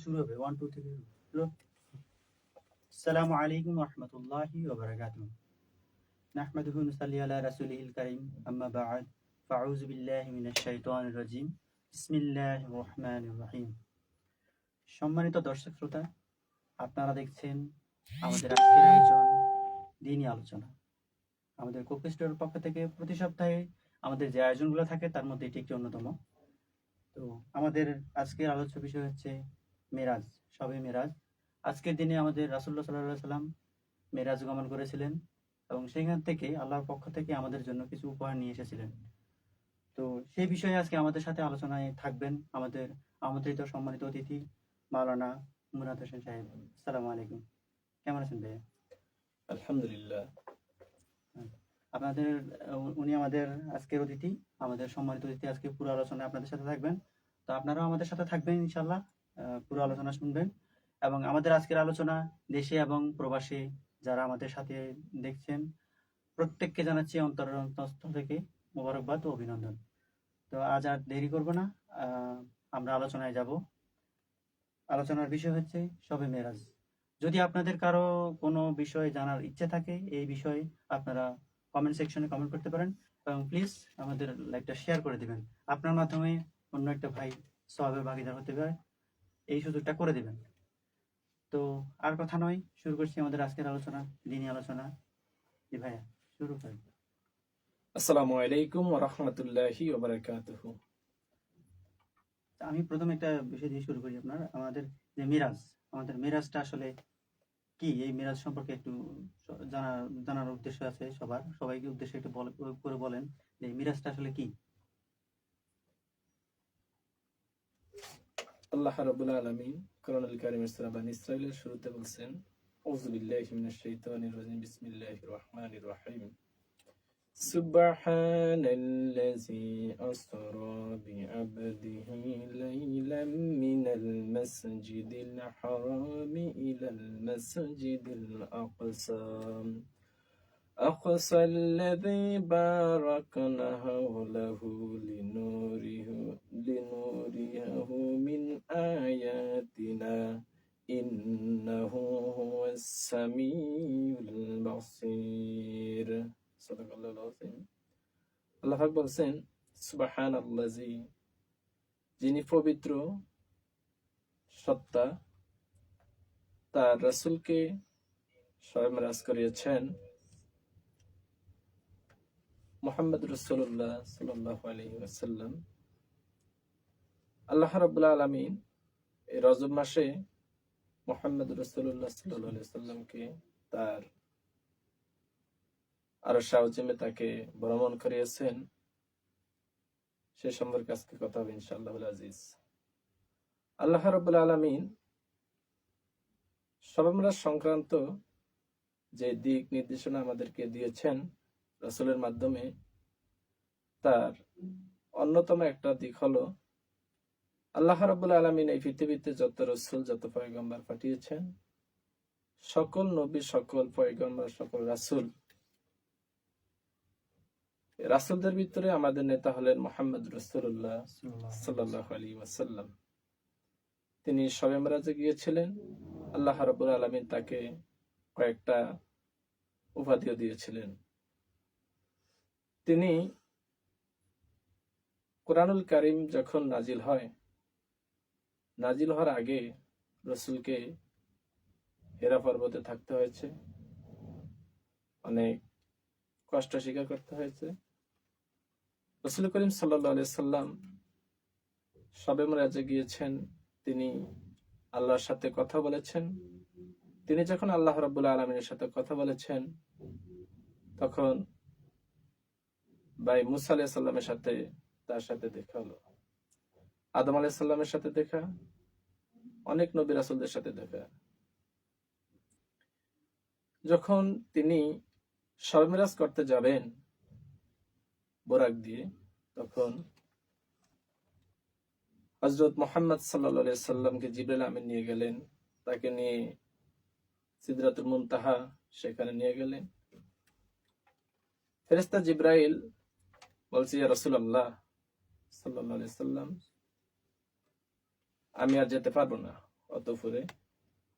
শুরু হবে 1 2 থেকে হ্যালো আসসালামু আলাইকুম ওয়া রাহমাতুল্লাহি ওয়া বারাকাতুহু নাহমাদুহু ওয়া নুসাল্লি আলা রাসূলিহিল কারীম আম্মা বা'দ ফাআউযু বিল্লাহি মিনাশ শাইতানির রাজীম বিসমিল্লাহির রহমানির রহিম। সম্মানিত দর্শক শ্রোতা, আপনারা দেখছেন আমাদের আজকের আয়োজন দ্বীনি আলোচনা। আমাদের কোক স্টোরের পক্ষ থেকে প্রতি সপ্তাহে আমাদের যে আয়োজনগুলো থাকে তার মধ্যে এটি একটি অন্যতম। তো আমাদের আজকের আলোচ্য বিষয় হচ্ছে মেরাজ, শবে মেরাজ। আজকের দিনে আমাদের রাসূলুল্লাহ সাল্লাল্লাহু আলাইহি সাল্লাম মেরাজ গমন করেছিলেন এবং সেখান থেকে আল্লাহর পক্ষ থেকে আমাদের জন্য কিছু উপহার নিয়ে এসেছিলেন। তো সেই বিষয়ে আজকে আমাদের সাথে আলোচনায় থাকবেন আমাদের আমন্ত্রিত সম্মানিত অতিথি মাওলানা মুরাদ হোসেন সাহেব। আসসালামু আলাইকুম। কেমন আছেন ভাইয়া? আলহামদুলিল্লাহ। আপনাদের উনি আমাদের আজকের অতিথি, আমাদের সম্মানিত অতিথি। আজকে পুরো আলোচনায় আপনাদের সাথে থাকবেন। তো আপনারাও আমাদের সাথে থাকবেন ইনশাআল্লাহ। পুরো আলোচনা শুনবেন এবং আমাদের আজকের আলোচনা দেশে এবং প্রবাসে যারা আমাদের সাথে দেখছেন প্রত্যেককে জানাচ্ছি অন্তরের অন্তঃস্থল থেকে মোবারকবাদ ও অভিনন্দন। তো আজ আর দেরি করব না, আমরা আলোচনায় যাব। আলোচনার বিষয় হচ্ছে শবে মেরাজ। যদি আপনাদের কারো কোনো বিষয় জানার ইচ্ছে থাকে এই বিষয়ে আপনারা কমেন্ট সেকশনে কমেন্ট করতে পারেন এবং প্লিজ আমাদের লাইভটা শেয়ার করে দিবেন। আপনার মাধ্যমে অন্য একটা ভাই সওয়াবের ভাগীদার হতে পারে, এই সুযোগটা করে দিবেন। তো আর কথা নয়, শুরু করছি আমাদের আজকের আলোচনা, দ্বীনি আলোচনা। জি ভাইয়া, শুরু করেন। আসসালামু আলাইকুম ওয়া রাহমাতুল্লাহি ওয়া বারাকাতুহু। আমি প্রথমে একটা বিষয় দিয়ে শুরু করি। আমাদের যে মিরাজ, আমাদের মিরাজটা আসলে কি? এই মিরাজ সম্পর্কে একটু জানার উদ্দেশ্য আছে সবাইকে উদ্দেশ্যে একটু করে বলেন যে এই মিরাজটা আসলে কি? আল্লাহ রাব্বুল আলামিন কোরআনুল কারীমের সূরা বানী ইসরাঈলের শুরুতে বলছেন, আউযু বিল্লাহি মিনাশ শাইতানির রাজীম, বিসমিল্লাহির রহমানির রহিম। সুবহানাল্লাযী আসরা বিআবদিহি লাইলাম মিনাল মাসজিদিল হারামি ইলাল মাসজিদিল আকসা أقصى الذي باركنا حوله لنريه من آياتنا إنه هو السميع البصير صدق الله العظيم। আল্লাহ পাক বলছেন, সুবহানাল্লাযী, যিনি পবিত্র সত্তা, তার রাসূলকে শবে মেরাজ করিয়েছেন মুহাম্মদ রাসূলুল্লাহ সাল্লাল্লাহু আলাইহি ওয়াসাল্লাম। আল্লাহ রাব্বুল আলামিন এই রজব মাসে মুহাম্মদ রাসূলুল্লাহ সাল্লাল্লাহু আলাইহি ওয়াসাল্লামকে তার আরশে আজিমে তাকে ভ্রমণ করিয়েছেন, সে সম্পর্কে আজকে কথা হবে ইনশাআল্লাহুল আজিজ। আল্লাহ রাব্বুল আলামিন শবে মেরাজ সংক্রান্ত যে দিক নির্দেশনা আমাদেরকে দিয়েছেন রাসূলের মাধ্যমে, তার অন্যতম একটা দিক হলো আল্লাহ রাব্বুল আলামিন এই পৃথিবীতে যত রাসূল, যত পয়গম্বর পাঠিয়েছেন, সকল নবী, সকল পয়গম্বর, সকল রাসূল, রাসূলদের ভিতরে আমাদের নেতা হলেন মুহাম্মদ রাসূলুল্লাহ সাল্লাল্লাহু আলাইহি ওয়াসাল্লাম। তিনি শবে মেরাজে গিয়েছিলেন। আল্লাহ রাব্বুল আলামিন তাকে কয়েকটা উপাধিও দিয়েছিলেন। তিনি কোরআনুল কারীম যখন নাজিল হয়, নাজিল হওয়ার আগে রাসূলকে হেরা পর্বতে থাকতে হয়েছে, অনেক কষ্ট স্বীকার করতে হয়েছে। রাসূল করিম সাল্লাল্লাহু আলাইহি সাল্লাম শবে মেরাজে গিয়েছেন, তিনি আল্লাহর সাথে কথা বলেছেন। তিনি যখন আল্লাহ রাব্বুল আলামিনের সাথে কথা বলেছেন, তখন ভাই মুসা আলাইহিস সালামের সাথে তার সাথে দেখা হলো, আদম আলাইহিস সালামের সাথে দেখা, অনেক নবী রাসূলদের সাথে দেখা। যখন তিনি শবে মেরাজ করতে যাবেন বোরাক দিয়ে, তখন হযরত মুহাম্মদ সাল্লাল্লাহু আলাইহি সাল্লামকে জিবরাইল আমিন নিয়ে গেলেন, তাকে নিয়ে সিদরাতুল মুনতাহা সেখানে নিয়ে গেলেন। ফেরেশতা জিবরাইল বলছে, ইয়া রাসূলুল্লাহ সাল্লাল্লাহু আলাইহি সাল্লাম, আমি আর যেতে পারবো না, অত উপরে,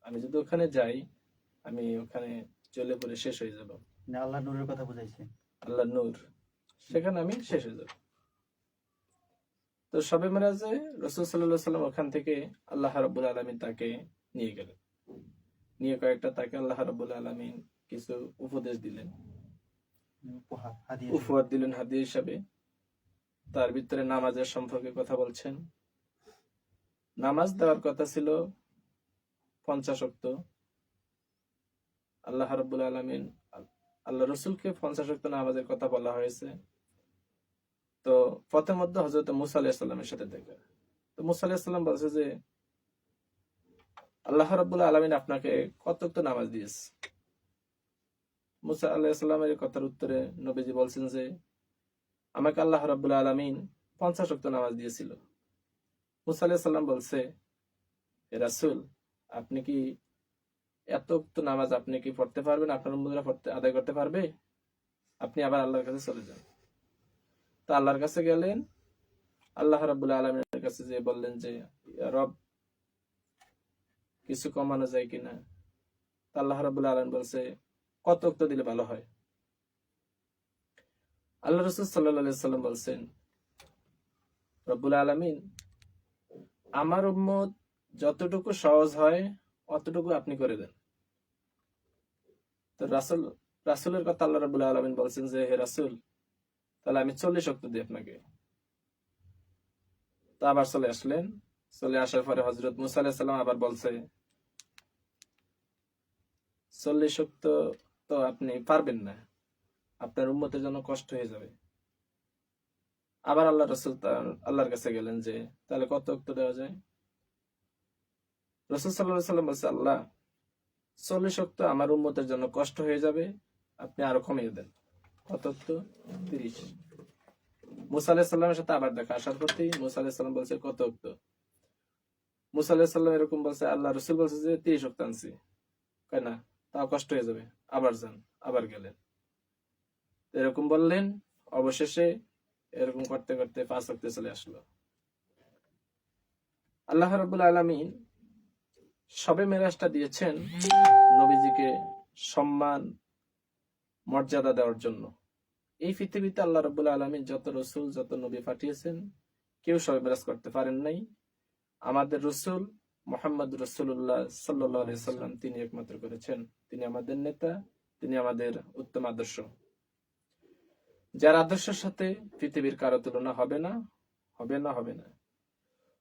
আমি যদি ওখানে যাই আমি ওখানে চলে পড়ে শেষ হয়ে যাব। মানে আল্লাহ নূরের কথা বুঝাইছে। আল্লাহ নূর, সেখানে আমি শেষ হয়ে যাব। তো শবে মেরাজে রাসূল সাল্লাল্লাহু আলাইহি ওয়াসাল্লাম ওখান থেকে আল্লাহ রাব্বুল আলামিন তাকে নিয়ে গেলেন। নিয়ে কয়েকটা তাকে আল্লাহ রাব্বুল আলামিন কিছু উপদেশ দিলেন, উপহার, হাদিয়া। উপহার দিলেন হাদিয়া হিসাবে। তার ভিতরে নামাজের সম্পর্কে কথা বলছেন। নামাজ দেওয়ার কথা ছিল 50 ওয়াক্ত। আল্লাহ রাব্বুল আলামিন আল্লাহ রসুলকে 50 ওয়াক্ত নামাজের কথা বলা হয়েছে। তো পথের মধ্যে হযরত মুসা আলাইহিস সালামের সাথে দেখা। তো মুসা আলাইহিস সালাম বলছে যে আল্লাহ রাব্বুল আলামিন আপনাকে কত ওয়াক্ত নামাজ দিয়েছে। মুসা আলাইহিস সালামের এই কথার উত্তরে নবীজি বলছেন যে আমাকে আল্লাহ রাব্বুল আলামিন 50 ওয়াক্ত নামাজ দিয়েছিল। মুসা আলাইহিস সালাম বলছে, হে রাসূল, আপনি কি এত ওয়াক্ত নামাজ আপনি কি পড়তে পারবেন? আপনার উম্মতরা পড়তে আদায় করতে পারবে? আপনি আবার আল্লাহর কাছে চলে যান। তো আল্লাহর কাছে গেলেন। আল্লাহ রাব্বুল আলামিনের কাছে যে বললেন যে ইয়া রব, কিছু কমানো যায় কিনা? তো আল্লাহ রাব্বুল আলামিন বলছে কত ওয়াক্ত দিলে ভালো হয়? আল্লাহ রাসূল সাল্লাল্লাহু আলাইহি সাল্লাম বলছেন, রব্বুল আলামিন আমার উম্মত যতটুকু সহজ হয় অতটুকু আপনি করে দেন। তো রাসূলের কথা আল্লাহ রাব্বুল আলামিন বলছেন যে হে রাসূল, তাহলে আমি 40 ওয়াক্ত দিই আপনাকে। তো আবার চলে আসলেন। চলে আসার পরে হযরত মুসা আলাইহিস সালাম আবার বলছে 40 ওয়াক্ত তো আপনি পারবেন না, আপনার উম্মতের জন্য কষ্ট হয়ে যাবে। আবার আল্লাহ রাসূল আল্লাহর কাছে গেলেন যে তাহলে কত ওয়াক্ত দেওয়া যায়? রাসূল সাল্লাল্লাহু আলাইহি সাল্লাম বলছে, আল্লাহ 40 ওয়াক্ত আমার উম্মতের জন্য কষ্ট হয়ে যাবে, আপনি আরো কমিয়ে দেন। কত ওয়াক্ত? 30। মুসা আলাইহিস সালামের সাথে আবার দেখা। আসার পরই মুসা আলাইহিস সালাম বলছে কত ওয়াক্ত? মুসা আলাইহিস সালাম এরকম বলছে, আল্লাহ রাসূল বলছে যে 30 ওয়াক্ত আনছি। কয় না, তাও কষ্ট হয়ে যাবে, আবার যান। আবার গেলেন, এরকম বললেন। অবশেষে এরকম করতে করতে 5 ওয়াক্তে চলে আসলো। আল্লাহ রাব্বুল আলামিন শবে মেরাজটা দিয়েছেন নবীজিকে সম্মান মর্যাদা দেওয়ার জন্য। এই পৃথিবীতে আল্লাহ রাব্বুল আলামিন যত রাসূল যত নবী পাঠিয়েছেন কেউ শবে মেরাজ করতে পারেন নাই। আমাদের রাসূল মুহাম্মদ রাসূলুল্লাহ সাল্লাল্লাহু আলাইহি সাল্লাম তিনি একমাত্র করেছেন। তিনি আমাদের নেতা, তিনি আমাদের উত্তম আদর্শ, যার আদর্শের সাথে পৃথিবীর কারো তুলনা হবে না, হবে না, হবে না।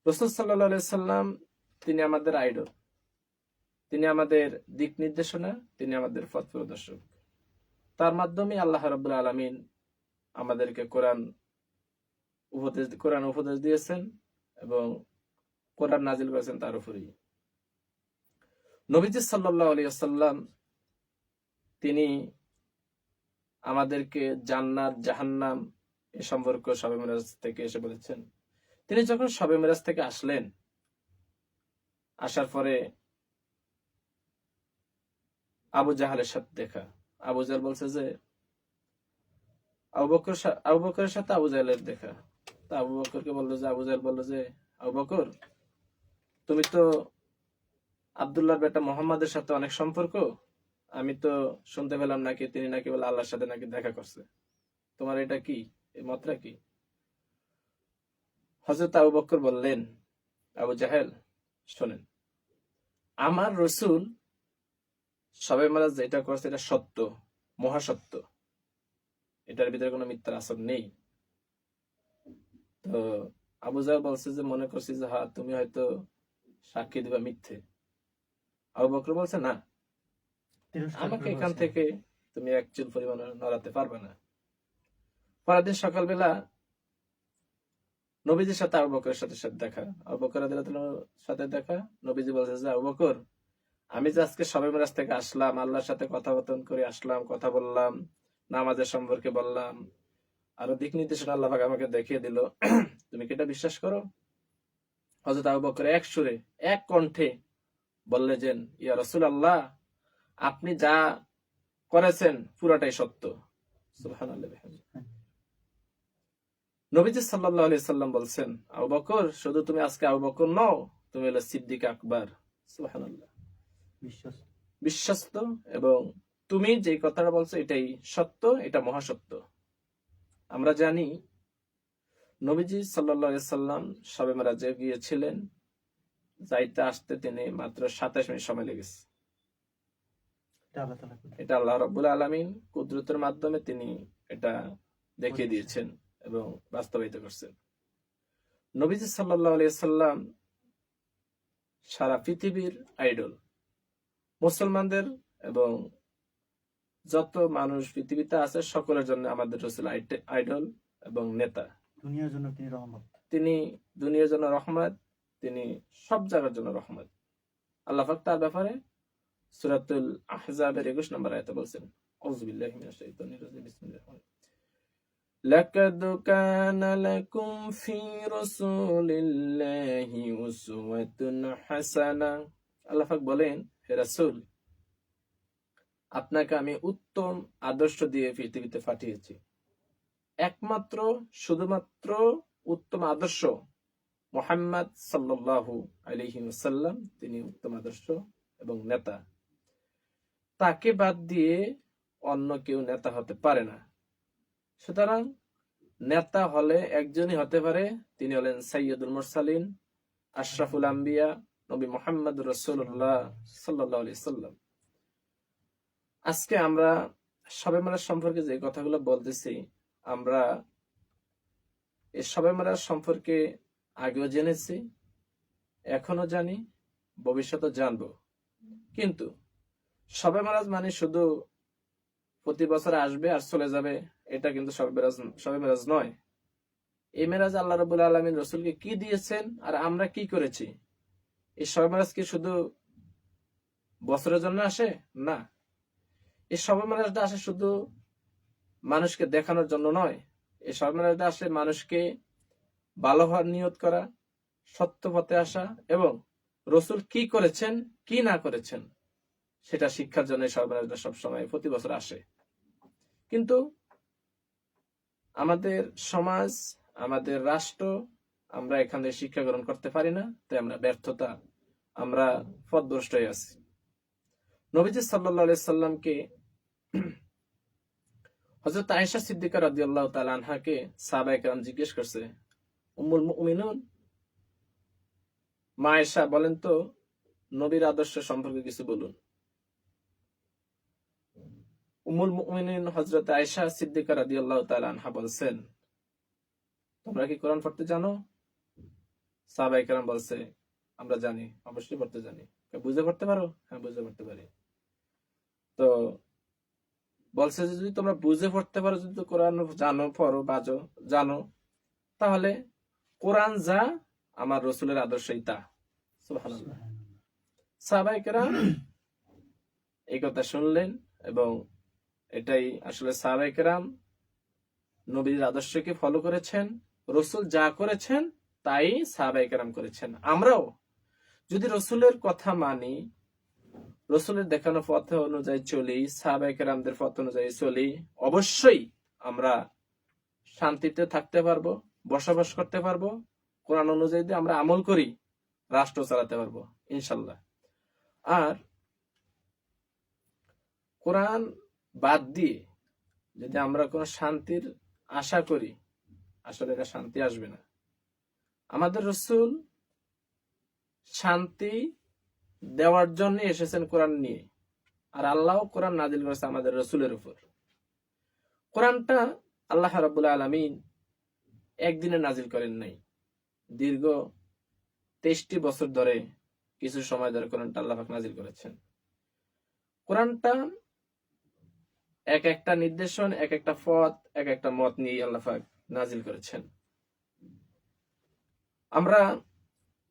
রাসূল সাল্লাল্লাহু আলাইহি সাল্লাম তিনি আমাদের আইডল, তিনি আমাদের দিক নির্দেশনা, তিনি আমাদের পথ প্রদর্শক। তার মাধ্যমে আল্লাহ রাব্বুল আলামিন আমাদেরকে কোরআন উপদেশ দিয়েছেন এবং কোরআন নাজিল করেছেন তার উপরেই। নবীজি সাল্লাল্লাহু আলাইহি ওয়াসাল্লাম তিনি আমাদেরকে জান্নাত জাহান্নাম এ সম্পর্ক শবে মেরাজ থেকে এসে বলেছেন। তিনি যখন শবে মেরাজ থেকে আসলেন, আসার পরে আবু জাহালের সাথে দেখা। আবু জাহাল বলছে যে আবু বকরের সাথে আবু জাহেলের দেখা। তা আবু বকরকে বললো যে, আবু জাহেল বললো যে আবু বকর, তুমি তো আব্দুল্লাহর বেটা মোহাম্মদের সাথে অনেক সম্পর্ক, আমি তো শুনতে পেলাম নাকি তিনি নাকি বলে আল্লাহর সাথে নাকি দেখা করছে, তোমার এটা কি, এই মতটা কি? হযরত আবু বকর বললেন, আবু জাহেল শোনেন, আমার রাসূল শবে মেরাজ যেটা করছে এটা সত্য, মহাসত্য, এটার ভিতরে কোনো মিথ্যার আসর নেই। তো আবু জাহেল বলছে যে মনে করছি যে হ্যাঁ তুমি হয়তো সাক্ষী দিবা মিথ্যে। আবু বকর বলছে না, আমাকে এখান থেকে তুমি এক চুল পরিমাণ নড়াতে পারবে না। পরের দিন সকালবেলা নবীজির সাথে আবু বকরের সাথে দেখা। আবু বকর রাদিয়াল্লাহু আনহুর সাথে দেখা। নবীজি বলছে যে আবু বকর, আমি যে আজকে শবে মেরাজ থেকে আসলাম, আল্লাহর সাথে কথাবার্তা করে আসলাম, কথা বললাম, নামাজের সম্পর্কে বললাম, আরো দিক নির্দেশনা আল্লাহ পাক আমাকে দেখিয়ে দিল, তুমি কি এটা বিশ্বাস করো? হযরত আবু বকর এক সুরে এক কণ্ঠে বললেন যে ইয়া রাসূলুল্লাহ, আপনি যা করেছেন পুরাটাই সত্য। সুবহানাল্লাহ। নবীজি সাল্লাল্লাহু আলাইহি সাল্লাম বলছেন, আবু বকর, শুধু তুমি আজকে আবু বকর নও, তুমি হলো সিদ্দিক আকবর, সুবহানাল্লাহ। বিশ্বস্ত। বিশ্বস্ত, এবং তুমি যে কথাটা বলছো এটাই সত্য, এটা মহাসত্য। আমরা জানি নবীজি সাল্লাল্লাহু আলাইহি সাল্লাম শবে মেরাজে গিয়েছিলেন, যাইতে আসতে তিনি মাত্র 27 মিনিট সময় লেগেছে। এটা আল্লাহ তাআলা করে এটা আল্লাহ রাব্বুল আলামিন কুদরতের মাধ্যমে তিনি এটা দেখিয়ে করেছেন। দিয়েছেন এবং বাস্তবায়িত করছেন। নবীজি সাল্লাল্লাহু আলাইহি সাল্লাম সারা পৃথিবীর আইডল, মুসলমানদের এবং যত মানুষ পৃথিবীতে আছে সকলের জন্য আমাদের রাসূল আইডল এবং নেতা। দুনিয়ার জন্য তিনি রহমত। তিনি দুনিয়ার জন্য রহমত, তিনি সব জায়গার জন্য রহমত। আল্লাহ পাক তার ব্যাপারে সূরাতুল আহজাবের 21 নম্বর আয়াতে বলছেন, আউযু বিল্লাহি মিনাশ শাইতানির রাজিম, বিসমিল্লাহির রহমানির রহিম। লাকাদ কানা লাকুম ফি রাসূলিল্লাহি উসওয়াতুন হাসানা। আল্লাহ পাক বলেন, হে রাসূল, আপনাকে আমি উত্তম আদর্শ দিয়ে পৃথিবীতে পাঠিয়েছি। একমাত্র শুধুমাত্র উত্তম আদর্শ মুহাম্মদ সাল্লাল্লাহু আলাইহি ওয়াসাল্লাম, তিনি উত্তম আদর্শ এবং নেতা। তাকে বাদ দিয়ে অন্য কেউ নেতা হতে পারে না। সুতরাং নেতা হলে একজনই হতে পারে, তিনি হলেন সাইয়্যিদুল মুরসালিন, আশরাফুল আম্বিয়া, নবী মুহাম্মদ রাসূলুল্লাহ সাল্লাল্লাহু আলাইহি সাল্লাম। আজকে আমরা শবে মেরাজ সম্পর্কে যে কথাগুলো বলতেছি, আমরা এই শবে মেরাজ সম্পর্কে আগেও জেনেছি, এখনো জানি, ভবিষ্যতে জানবো। কিন্তু শবে মেরাজ মানে শুধু প্রতি বছর আসবে আর চলে যাবে, এটা কিন্তু শবে মেরাজ নয়। এই মেরাজ আল্লাহ রাব্বুল আলামিন রাসূলকে কি দিয়েছেন আর আমরা কি করেছি। এই শবে মেরাজ কি শুধু বছরের জন্য আসে? না, এই শবে মেরাজটা আসে শুধু মানুষকে দেখানোর জন্য নয়। এই শবে মেরাজটা আসে মানুষকে ভালো হওয়ার নিয়ত করা, সত্য পথে আসা এবং রাসূল কি করেছেন কি না করেছেন সেটা শিক্ষার জন্য শবে মেরাজটা সবসময় প্রতি বছর আসে। কিন্তু আমাদের সমাজ, আমাদের রাষ্ট্র, আমরা এখানে শিক্ষা গ্রহণ করতে পারি না, তাই আমরা ব্যর্থতা, আমরা পথভ্রষ্ট হয়ে আছি। নবীজি সাল্লাল্লাহু আলাইহি সাল্লামকে হযরত আয়েশা সিদ্দিকা রাদিয়াল্লাহু তাআলা আনহাকে সাহাবায়ে কেরাম জিজ্ঞেস করছে, উম্মুল মুমিনুন মা আয়েশা, বলেন তো নবীর আদর্শ সম্পর্কে কিছু বলুন। উম্মুল মুমিনিন হযরত আয়েশা সিদ্দিকা রাদিয়াল্লাহু তাআলা আনহা বলছেন, তোমরা কি কোরআন পড়তে জানো? সাহাবায়ে কেরাম বলছে, আমরা জানি, অবশ্যই পড়তে জানি। বুঝে পড়তে পারো? হ্যাঁ, বুঝে পড়তে পারি। তো বলছে যে যদি তোমরা বুঝে পড়তে পারো, যদি কোরআন জানো, পড়ো, বাজো, জানো, তাহলে কোরআন যা আমার রাসূলের আদর্শই তা। সুবহানাল্লাহ। সাহাবায়ে কেরাম এই কথা শুনলেন এবং এটাই আসলে সাহাবায়ে কেরাম নবীর আদর্শকে ফলো করেছেন, রাসূল যা করেছেন তাই সাহাবায়ে কেরাম করেছেন। আমরাও যদি রাসূলের কথা মানি, রাসূলের দেখানো পথ অনুযায়ী চলি, সাহাবায়ে কেরামদের পথ অনুযায়ী চলি, অবশ্যই আমরা শান্তিতে থাকতে পারবো, বসবাস করতে পারবো। কোরআন অনুযায়ী যদি আমরা আমল করি, রাষ্ট্র চালাতে পারবো ইনশাল্লাহ। আর কোরআন বাদ দিয়ে যদি আমরা কোনো শান্তির আশা করি, আসলে এটা শান্তি আসবে না। আমাদের রাসূল শান্তি দেওয়ার জন্য এসেছেন কোরআন নিয়ে, আর আল্লাহ কোরআন নাজিল করেছে আমাদের রাসূলের উপর। কোরআনটা আল্লাহ রাব্বুল আলামিন একদিনে নাজিল করেন নাই, দীর্ঘ 23টি বছর ধরে, কিছু সময় ধরে কোরআনটা আল্লাহ পাক নাজিল করেছেন। কোরআনটা এক একটা নির্দেশন, এক একটা পথ, এক একটা মত নিয়ে আল্লাহ পাক নাজিল করেছেন। আমরা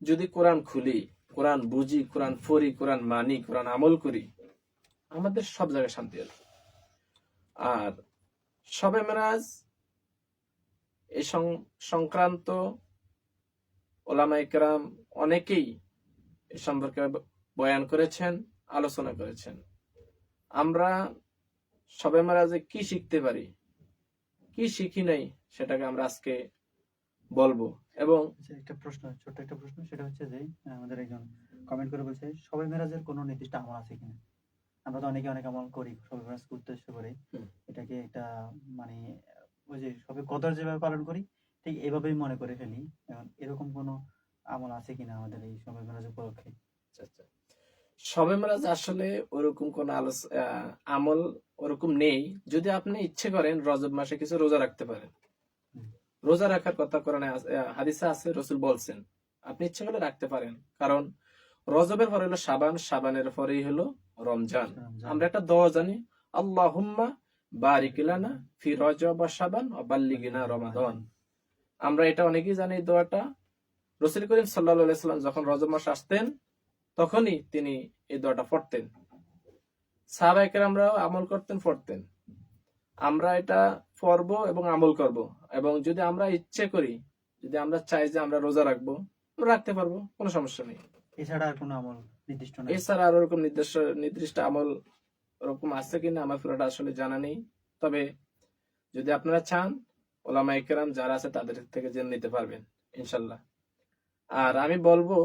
যদি কোরআন খুলি, কোরআন বুঝি, কোরআন পড়ি, কোরআন মানি, কোরআন আমল করি, আমাদের সব জায়গায় শান্তি আসবে। আর শবে মেরাজ এই সংক্রান্ত উলামায়ে কেরাম অনেকেই এ সম্পর্কে বয়ান করেছেন, আলোচনা করেছেন। আমরা শবে মেরাজে কি শিখতে পারি, কি শিখি নাই, সেটাকে আমরা আজকে বলবো। এবং একটা প্রশ্ন, ছোট্ট একটা প্রশ্ন, সেটা হচ্ছে যে আমাদের একজন কমেন্ট করে বলছে শবে মেরাজের কোনো নির্দিষ্ট আমল আছে কিনা? আমরা তো অনেকে অনেক আমল করি শবে মেরাজ উদ্দেশ্য করে। হুম। এটাকে একটা মানে ওই যে শবে কদর যেভাবে পালন করি ঠিক এভাবেই মনে করে ফেলি। এখন এরকম কোনো আমল আছে কিনা আমাদের এই শবে মেরাজ উপলক্ষে? আচ্ছা, আচ্ছা। শবে মেরাজ আসলে ওরকম কোন আমল ওরকম নেই। যদি আপনি ইচ্ছে করেন রজব মাসে কিছু রোজা রাখতে পারেন। হুম। রোজা রাখার কথা কোরআনে হাদিসে আছে, রাসূল বলছেন আপনি ইচ্ছে করলে রাখতে পারেন। কারণ রজবের পরে হলো শাবান, শাবানের পরেই হলো রমজান। রমজান। আমরা একটা দোয়া জানি, আল্লাহুম্মা বারিক লানা ফি রজব ওয়া শাবান ওয়া বাল্লিগনা রমাদান। আমরা এটা অনেকেই জানি এই দোয়াটা। রাসূল করিম সাল্লাল্লাহু আলাইহি সাল্লাম যখন রজব মাস আসতেন তখনই তিনি এই দোয়াটা পড়তেন। সাহাবায়ে কেরামরাও আমল করতেন, পড়তেন। আমরা এটা পড়ব এবং আমল করব, এবং যদি আমরা ইচ্ছে করি, যদি আমরা চাই যে আমরা রোজা রাখবো, আমরা রাখতে পারবো, কোনো সমস্যা নেই। এছাড়া আর কোনো আমল নির্দিষ্ট নাই? এছাড়া আর ওরকম নির্দিষ্ট আমল ওরকম আছে কিনা আমার পুরোটা আসলে জানা নেই। তবে যদি আপনারা চান, ওলামায়ে কেরাম যারা আছে তাদের থেকে জেনে নিতে পারবেন ইনশাল্লাহ। আর আমি বলবো,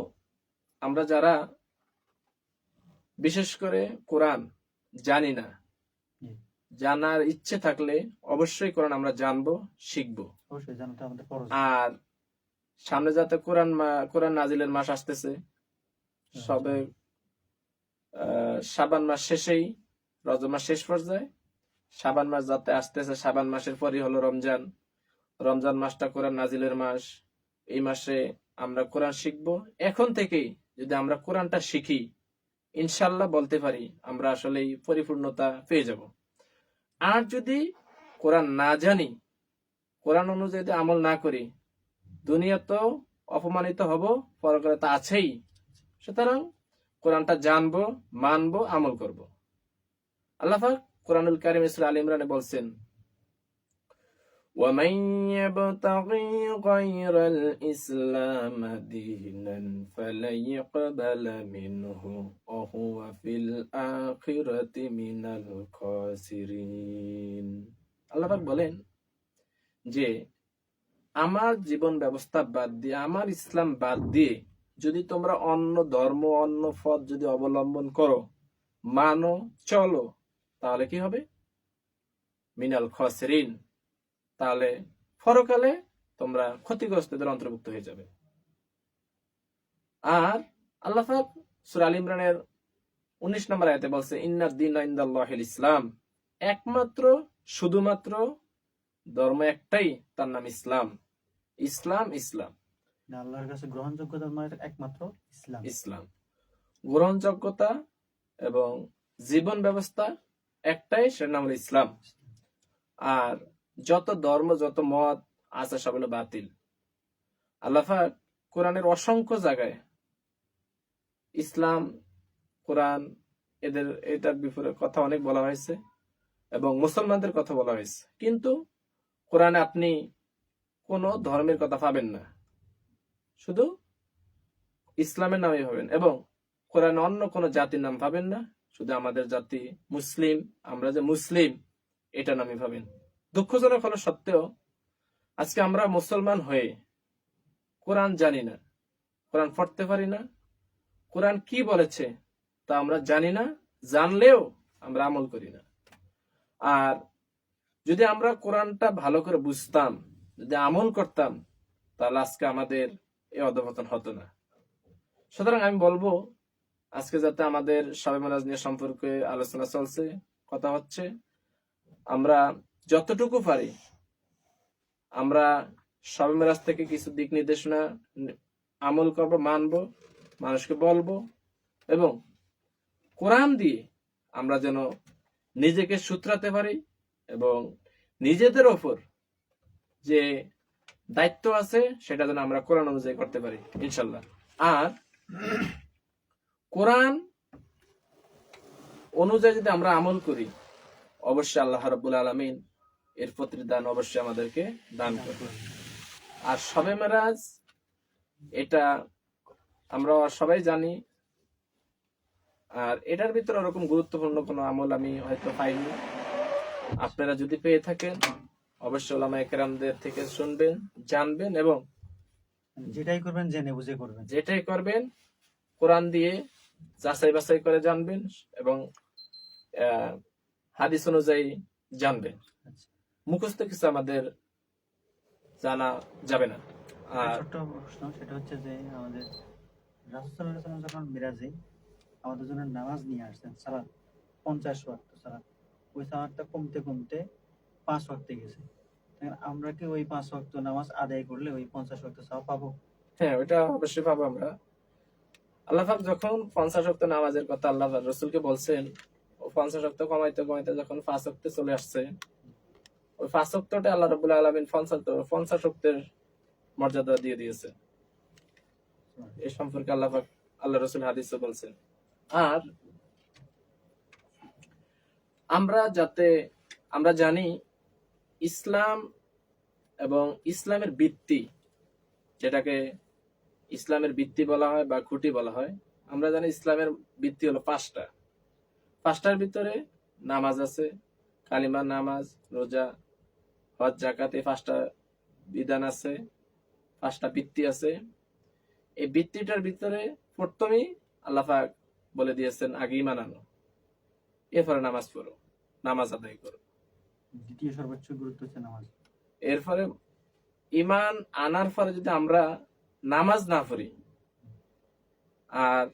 আমরা যারা বিশেষ করে কোরআন জানি না, জি। জানার ইচ্ছে থাকলে অবশ্যই কোরআন আমরা জানবো, শিখবো। অবশ্যই জানাটা আমাদের ফরজ। আর সামনে যাতে কোরআন নাজিলের মাস আসতেছে, সবে শাবান মাস শেষেই, রজব মাস শেষ পর্যায়ে, শাবান মাস যাতে আসতেছে, শাবান মাসের পরই হলো রমজান। রমজান মাসটা কোরআন নাজিলের মাস। এই মাসে আমরা কোরআন শিখবো। এখন থেকেই যদি আমরা কোরআনটা শিখি, ইনশাল্লাহ বলতে পারি আমরা আসলেই পরিপূর্ণতা পেয়ে যাব। আর যদি কোরআন না জানি, কোরআন অনুযায়ী যদি আমল না করি, দুনিয়াতেও অপমানিত হব, পরকালে তা আছেই। সুতরাং কোরআনটা জানবো, মানবো, আমল করব। আল্লাহ পাক কোরআনুল কারীম সূরা আলে ইমরানে বলছেন, وَمَن يَبْتَغِي غَيْرَ الْإِسْلَامِ دِينًا فَلَن يُقْبَلَ مِنْهُ وَهُوَ فِي الْآخِرَةِ مِنَ الْخَاسِرِينَ। আল্লাহ পাক বলেন যে আমার জীবন ব্যবস্থা বাদ দিয়ে, আমার ইসলাম বাদ দিয়ে যদি তোমরা অন্য ধর্ম, অন্য পথ যদি অবলম্বন করো, মানো, চলো, তাহলে কি হবে? মিনাল খাসিরিন, তাহলে পরকালে তোমরা ক্ষতিগ্রস্তদের অন্তর্ভুক্ত হয়ে যাবে। আর আল্লাহ পাক সূরা আলে ইমরানের 19 নম্বর আয়াতে বলছে, ইন্নাদ দীনা ইনদাল্লাহিল ইসলাম, একমাত্র শুধুমাত্র ধর্ম একটাই, তার নাম ইসলাম। ইসলাম, ইসলাম, আল্লাহর কাছে গ্রহণযোগ্য ধর্ম একমাত্র ইসলাম। ইসলাম গ্রহণযোগ্যতা এবং জীবন ব্যবস্থা একটাই, সেটার নাম হলো ইসলাম। আর যত ধর্ম, যত মত আছে সব হলো বাতিল। আল্লাহ পাক কোরআনের অসংখ্য জায়গায় ইসলাম, কোরআন, এটার বিপরীতে কথা অনেক বলা হয়েছে, এবং মুসলমানদের কথা বলা হয়েছে। কিন্তু কোরআনে আপনি কোন ধর্মের কথা পাবেন না, শুধু ইসলামের নামই পাবেন। এবং কোরআনে অন্য কোন জাতির নাম পাবেন না, শুধু আমাদের জাতি মুসলিম, আমরা যে মুসলিম এটা নামই পাবেন। দুঃখজনক হলো সত্ত্বেও আজকে আমরা মুসলমান হয়ে কোরআন জানি না, কোরআন পড়তে পারি না, কোরআন কি বলেছে তা আমরা জানি না, জানলেও আমরা আমল করি না। আর যদি আমরা কোরআনটা ভালো করে বুঝতাম, যদি আমল করতাম, তাহলে আজকে আমাদের এই অধঃপতন হতো না। সুতরাং আমি বলবো, আজকে যাতে আমাদের শবে মেরাজ নিয়ে সম্পর্কে আলোচনা চলছে, কথা হচ্ছে, আমরা যতটুকু পারি আমরা শবে মেরাজ থেকে কিছু দিক নির্দেশনা আমল করব, মানব, মানুষকে বলবো, এবং কোরআন দিয়ে আমরা যেন নিজেকে শুধরাতে পারি, এবং নিজেদের ওপর যে দায়িত্ব আছে সেটা যেন আমরা কোরআন অনুযায়ী করতে পারি ইনশাল্লাহ। আর কোরআন অনুযায়ী যদি আমরা আমল করি, অবশ্যই আল্লাহ রাব্বুল আলামিন এর প্রতিদান অবশ্যই আমাদেরকে দান করবেন। আর শবে মেরাজ এটা আমরা সবাই জানি, আর এটার ভিতরে ওরকম গুরুত্বপূর্ণ কোনো আমল আমি হয়তো পাইনি। আপনারা যদি পেয়ে থাকেন অবশ্যই উলামায়ে কেরামদের থেকে শুনবেন, জানবেন, এবং যেটাই করবেন জেনে বুঝে করবেন। যেটাই করবেন কোরআন দিয়ে যাচাই বাছাই করে জানবেন এবং হাদিস অনুযায়ী জানবেন। আচ্ছা, মুখস্থ কিছু আমাদের জানা যাবে না। আর ছোট্ট প্রশ্ন, সেটা হচ্ছে যে আমাদের রাসূল সাল্লাল্লাহু আলাইহি ওয়াসাল্লাম যখন মিরাজে আমাদের জন্য নামাজ নিয়ে আসছেন, সালাত 50 ওয়াক্ত সালাত, ওই সালাতটা কমতে কমতে 5 ওয়াক্তে গেছে। এখন আমরা কি ওই 5 ওয়াক্ত নামাজ আদায় করলে ওই 50 ওয়াক্ত সওয়াব পাবো? হ্যাঁ, ওইটা অবশ্যই পাবো আমরা। আল্লাহ পাক যখন 50 ওয়াক্ত নামাজের কথা আল্লাহ রাসূলকে বলছেন, ও 50 ওয়াক্ত কমাইতে কমাইতে যখন 5 ওয়াক্তে চলে আসছে, ওই 5 ওয়াক্তটা আল্লাহ রাব্বুল আলামিন 50 ওয়াক্তের মর্যাদা দিয়ে দিয়েছে। এই সম্পর্কে আল্লাহ পাক আল্লাহ রাসূল হাদিসে বলছেন। আর আমরা জানি ইসলাম এবং ইসলামের ভিত্তি, যেটাকে ইসলামের ভিত্তি বলা হয় বা খুঁটি বলা হয়, আমরা জানি ইসলামের ভিত্তি হলো 5টা। 5টার ভিতরে নামাজ আছে, কালিমা, নামাজ, রোজা, হজ, যাকাত, এই 5টা বিধান আছে, 5টা ভিত্তি আছে। এই ভিত্তিটার ভিতরে প্রথমেই আল্লাহ পাক বলে দিয়েছেন আগে ঈমান আনো, এরপরে নামাজ পড়ো, নামাজ আদায় করো। দ্বিতীয় সর্বোচ্চ গুরুত্ব হচ্ছে নামাজ। এরপরে ঈমান আনার পরে যদি আমরা নামাজ না পড়ি, আর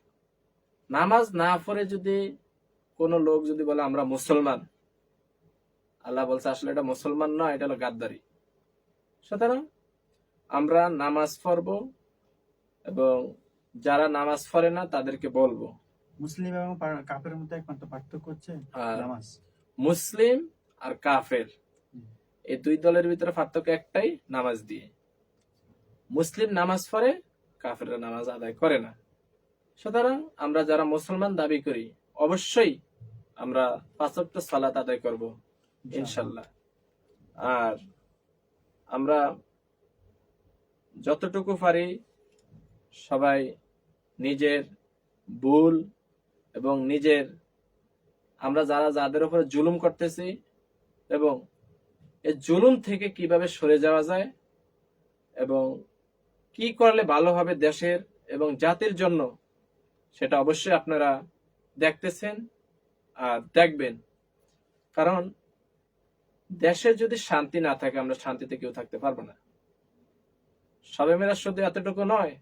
নামাজ না পড়ে যদি কোনো লোক যদি বলে আমরা মুসলমান, আল্লাহ বলছে আসলে এটা মুসলমান নয়, এটা হলো গাদ্দারি। সুতরাং আমরা নামাজ পড়বো এবং যারা নামাজ পড়ে না তাদেরকে বলবো। মুসলিম এবং কাফেরের মধ্যে একমাত্র পার্থক্য হচ্ছে আর নামাজ। মুসলিম আর কাফের এই দুই দলের ভিতরে পার্থক্য একটাই, নামাজ দিয়ে। মুসলিম নামাজ পড়ে, কাফেররা নামাজ আদায় করে না। সুতরাং আমরা যারা মুসলমান দাবি করি, অবশ্যই আমরা 5 ওয়াক্ত সালাত আদায় করব ইনশাআল্লাহ। আর আমরা যতটুকু পারি সবাই নিজের ভুল এবং আমরা যাদের উপরে জুলুম করতেছি এবং এই জুলুম থেকে কিভাবে সরে যাওয়া যায় এবং কি করলে ভালো হবে দেশের এবং জাতির জন্য, সেটা অবশ্যই আপনারা দেখতেছেন আর দেখবেন। কারণ দেশে যদি শান্তি না থাকে, আমরা শান্তিতে কেউ থাকতে পারবো না। শবে মেরাজ শুধু এতটুকু নয়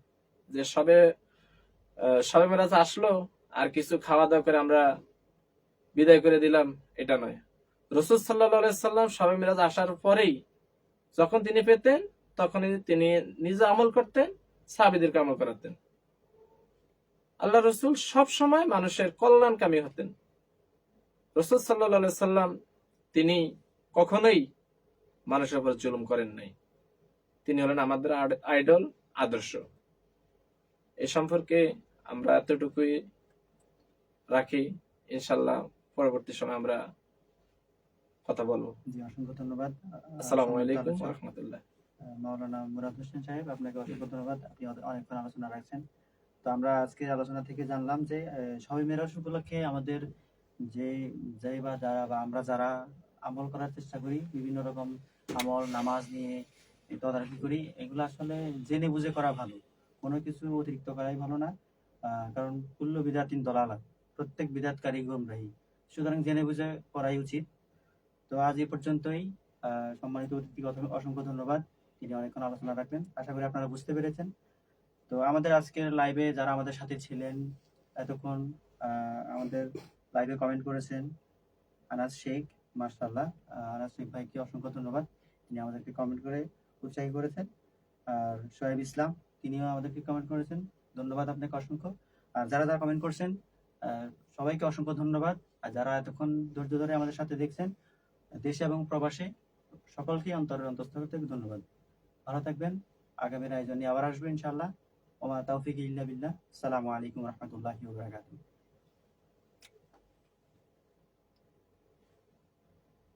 যে শবে মেরাজ আসলো আর কিছু খাওয়া দাওয়া করে আমরা বিদায় করে দিলাম, এটা নয়। রাসূল সাল্লাল্লাহু আলাইহি সাল্লাম শবে মেরাজ আসার পরেই যখন তিনি পেতেন, তখনই তিনি নিজে আমল করতেন, সাহাবীদেরকে আমল করাতেন। আল্লাহ রাসূল সব সময় মানুষের কল্যাণকামী হতেন। রাসূল সাল্লাল্লাহু আলাইহি সাল্লাম তিনি কখনোই মানুষের উপর জুলুম করেন নাই। তিনি হলেন আমাদের আইডল, আদর্শ। এ সম্পর্কে আমরা এতটুকুই রাখি। ইনশাআল্লাহ পরবর্তী সময় আমরা কথা বলবো। জি, অসংখ্য ধন্যবাদ। আসসালামু আলাইকুম ওয়া রাহমাতুল্লাহ। মাওলানা মুরাদ হোসেন সাহেব, আপনাকে অসংখ্য ধন্যবাদ। আপনি অনেকক্ষণ আলোচনা রাখছেন। তো আমরা আজকে আলোচনা থেকে জানলাম যে শবে মেরাজ উপলক্ষে আমাদের আমরা যারা আমল করার চেষ্টা করি, বিভিন্ন রকম আমল নামাজ নিয়ে তদারকি করি, এগুলো আসলে জেনে বুঝে করা ভালো, কোনো কিছু অতিরিক্ত করাই ভালো না। কারণ কুল্লু বিদাতিন দলালা, প্রত্যেক বিদাতকারী গুমরাহী। সুতরাং জেনে বুঝে করাই উচিত। তো আজ এই পর্যন্তই। সম্মানিত অতিথিকে অসংখ্য ধন্যবাদ, তিনি অনেকক্ষণ আলোচনা রাখলেন। আশা করি আপনারা বুঝতে পেরেছেন। তো আমাদের আজকের লাইভে যারা আমাদের সাথে ছিলেন এতক্ষণ, আমাদের লাইভে কমেন্ট করেছেন আনাস শেখ, মাশাআল্লাহ, আনাস শেখ ভাইকে অসংখ্য ধন্যবাদ, তিনি আমাদেরকে কমেন্ট করে উৎসাহী করেছেন। আর সোহেব ইসলাম, তিনিও আমাদেরকে কমেন্ট করেছেন, ধন্যবাদ আপনাকে অসংখ্য। আর যারা যারা কমেন্ট করছেন সবাইকে অসংখ্য ধন্যবাদ। আর যারা এতক্ষণ ধৈর্য ধরে আমাদের সাথে দেখছেন দেশে এবং প্রবাসে, সকলকেই অন্তরের অন্তঃস্থল থেকে ধন্যবাদ। ভালো থাকবেন। আগামীর আয়োজন নিয়ে আবার আসবে ইনশাআল্লাহ। ওমা তাওফিক ইল্লা বিল্লাহ। আসসালামু আলাইকুম ওয়া রাহমাতুল্লাহি ওয়া বারাকাতুহু।